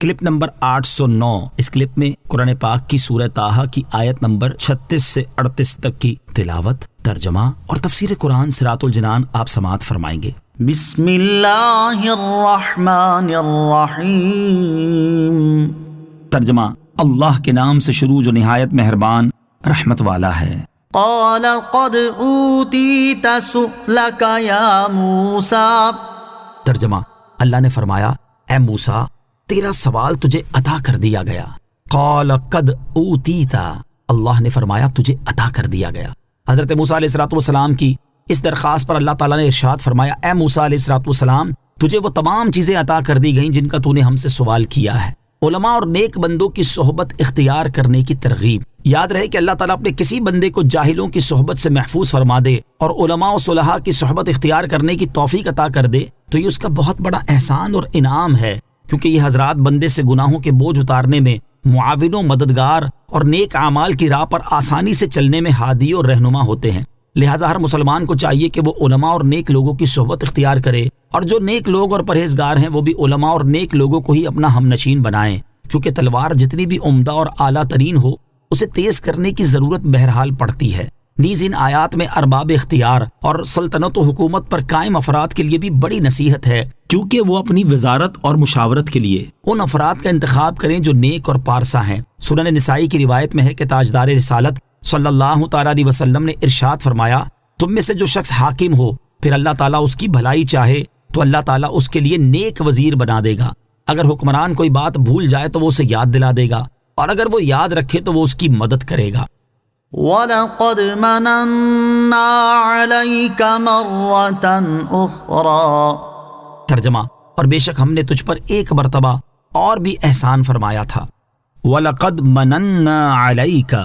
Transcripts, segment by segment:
Clip number 809۔ اس clip میں قرآن پاک کی سورہ طٰہٰ کی آیت نمبر 36 سے 38 تک کی تلاوت، ترجمہ اور تفسیر قرآن صراط الجنان آپ سماعت فرمائیں گے۔ بسم اللہ الرحمن الرحیم۔ ترجمہ: اللہ کے نام سے شروع جو نہایت مہربان رحمت والا ہے۔ قال قد اوتیت سؤلک یا موسیٰ۔ ترجمہ: اللہ نے فرمایا، اے موسیٰ تیرا سوال تجھے عطا کر دیا گیا۔ قال قد اوتیت، اللہ نے فرمایا تجھے عطا کر دیا گیا۔ حضرت موسیٰ علیہ السلام کی اس درخواست پر اللہ تعالیٰ نے ارشاد فرمایا، اے موسیٰ علیہ السلام تجھے وہ تمام چیزیں عطا کر دی گئیں جن کا تو نے ہم سے سوال کیا ہے۔ علماء اور نیک بندوں کی صحبت اختیار کرنے کی ترغیب۔ یاد رہے کہ اللہ تعالیٰ اپنے کسی بندے کو جاہلوں کی صحبت سے محفوظ فرما دے اور علماء و صلحاء کی صحبت اختیار کرنے کی توفیق عطا کر دے تو یہ اس کا بہت بڑا احسان اور انعام ہے، کیونکہ یہ حضرات بندے سے گناہوں کے بوجھ اتارنے میں معاون و مددگار اور نیک اعمال کی راہ پر آسانی سے چلنے میں ہادی اور رہنما ہوتے ہیں۔ لہٰذا ہر مسلمان کو چاہیے کہ وہ علماء اور نیک لوگوں کی صحبت اختیار کرے، اور جو نیک لوگ اور پرہیزگار ہیں وہ بھی علماء اور نیک لوگوں کو ہی اپنا ہم نشین بنائیں، کیونکہ تلوار جتنی بھی عمدہ اور اعلیٰ ترین ہو اسے تیز کرنے کی ضرورت بہرحال پڑتی ہے۔ نیز ان آیات میں ارباب اختیار اور سلطنت و حکومت پر قائم افراد کے لیے بھی بڑی نصیحت ہے، کیونکہ وہ اپنی وزارت اور مشاورت کے لیے ان افراد کا انتخاب کریں جو نیک اور پارسا ہیں۔ سنن نسائی کی روایت میں ہے کہ تاجدار رسالت صلی اللہ تعالیٰ علیہ وسلم نے ارشاد فرمایا، تم میں سے جو شخص حاکم ہو پھر اللہ تعالیٰ اس کی بھلائی چاہے تو اللہ تعالیٰ اس کے لیے نیک وزیر بنا دے گا۔ اگر حکمران کوئی بات بھول جائے تو وہ اسے یاد دلا دے گا، اور اگر وہ یاد رکھے تو وہ اس کی مدد کرے گا۔ وَلَقَدْ مَنَنَّا عَلَيْكَ مَرَّةً أُخْرَى۔ ترجمہ: اور بے شک ہم نے تجھ پر ایک مرتبہ اور بھی احسان فرمایا تھا۔ وَلَقَدْ مَنَنَّا عَلَيْكَ،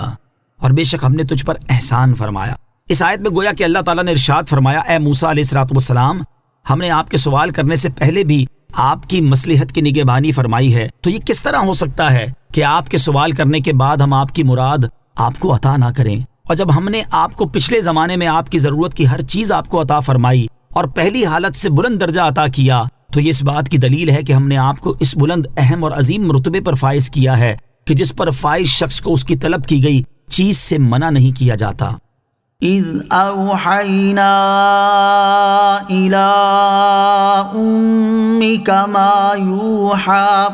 اور بے شک ہم نے تجھ پر احسان فرمایا۔ اس آیت میں گویا کہ اللہ تعالیٰ نے ارشاد فرمایا، اے موسیٰ علیہ السلام ہم نے آپ کے سوال کرنے سے پہلے بھی آپ کی مصلحت کی نگہبانی فرمائی ہے، تو یہ کس طرح ہو سکتا ہے کہ آپ کے سوال کرنے کے بعد ہم آپ کی مراد آپ کو عطا نہ کریں؟ اور جب ہم نے آپ کو پچھلے زمانے میں آپ کی ضرورت کی ہر چیز آپ کو عطا فرمائی اور پہلی حالت سے بلند درجہ عطا کیا، تو یہ اس بات کی دلیل ہے کہ ہم نے آپ کو اس بلند اہم اور عظیم مرتبے پر فائز کیا ہے کہ جس پر فائز شخص کو اس کی طلب کی گئی چیز سے منع نہیں کیا جاتا۔ اِذْ أَوْحَيْنَا إِلَىٰ أُمِّكَ مَا يُوحَىٰ۔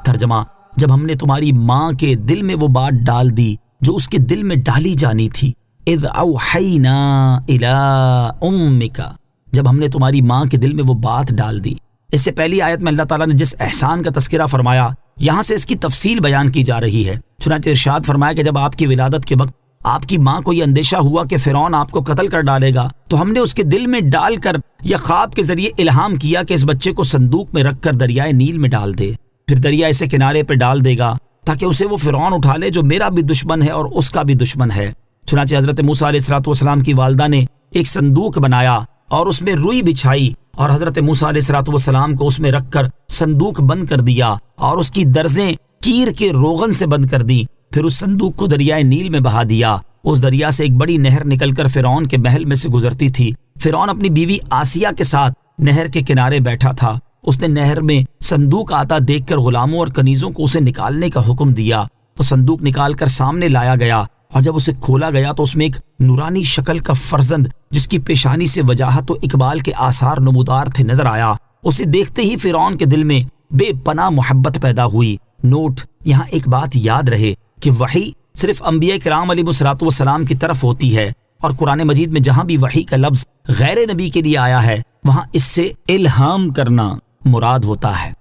ترجمہ: جب ہم نے تمہاری ماں کے دل میں وہ بات ڈال دی جو اس کے دل میں ڈالی جانی تھی۔ اِذْ أَوْحَيْنَا إِلَىٰ أُمِّكَ، جب ہم نے تمہاری ماں کے دل میں وہ بات ڈال دی۔ اس سے پہلی آیت میں اللہ تعالیٰ نے جس احسان کا تذکرہ فرمایا، یہاں سے اس کی تفصیل بیان کی جا رہی ہے۔ چنانچہ ارشاد فرمایا کہ جب آپ کی ولادت کے وقت آپ کی ماں کو یہ اندیشہ ہوا کہ فرعون آپ کو قتل کر ڈالے گا، تو ہم نے اس کے دل میں ڈال کر یا خواب کے ذریعے الہام کیا کہ اس بچے کو صندوق میں رکھ کر دریائے نیل میں ڈال دے، پھر دریا اسے کنارے پہ ڈال دے گا تاکہ اسے وہ فرعون اٹھا لے جو میرا بھی دشمن ہے اور اس کا بھی دشمن ہے۔ چنانچہ حضرت موسیٰ علیہ السلام کی والدہ نے ایک صندوق بنایا اور اس میں روئی بچھائی اور حضرت موسیٰ علیہ السلام کو اس میں رکھ کر صندوق بند کر دیا اور اس کی درزیں کیر کے روغن سے بند کر دی، پھر اس صندوق کو دریائے نیل میں بہا دیا۔ اس دریا سے ایک بڑی نہر نکل کر فرعون کے محل میں سے گزرتی تھی۔ فرعون اپنی بیوی آسیہ کے ساتھ نہر کے کنارے بیٹھا تھا۔ اس نے نہر میں صندوق آتا دیکھ کر غلاموں اور کنیزوں کو اسے نکالنے کا حکم دیا۔ وہ صندوق نکال کر سامنے لایا گیا اور جب اسے کھولا گیا تو اس میں ایک نورانی شکل کا فرزند جس کی پیشانی سے وجاہت و اقبال کے آثار نمودار تھے نظر آیا۔ اسے دیکھتے ہی فرعون کے دل میں بے پناہ محبت پیدا ہوئی۔ نوٹ: یہاں ایک بات یاد رہے کہ وحی صرف انبیاء کرام علیہ السلام کی طرف ہوتی ہے، اور قرآن مجید میں جہاں بھی وحی کا لفظ غیر نبی کے لیے آیا ہے وہاں اس سے الہام کرنا مراد ہوتا ہے۔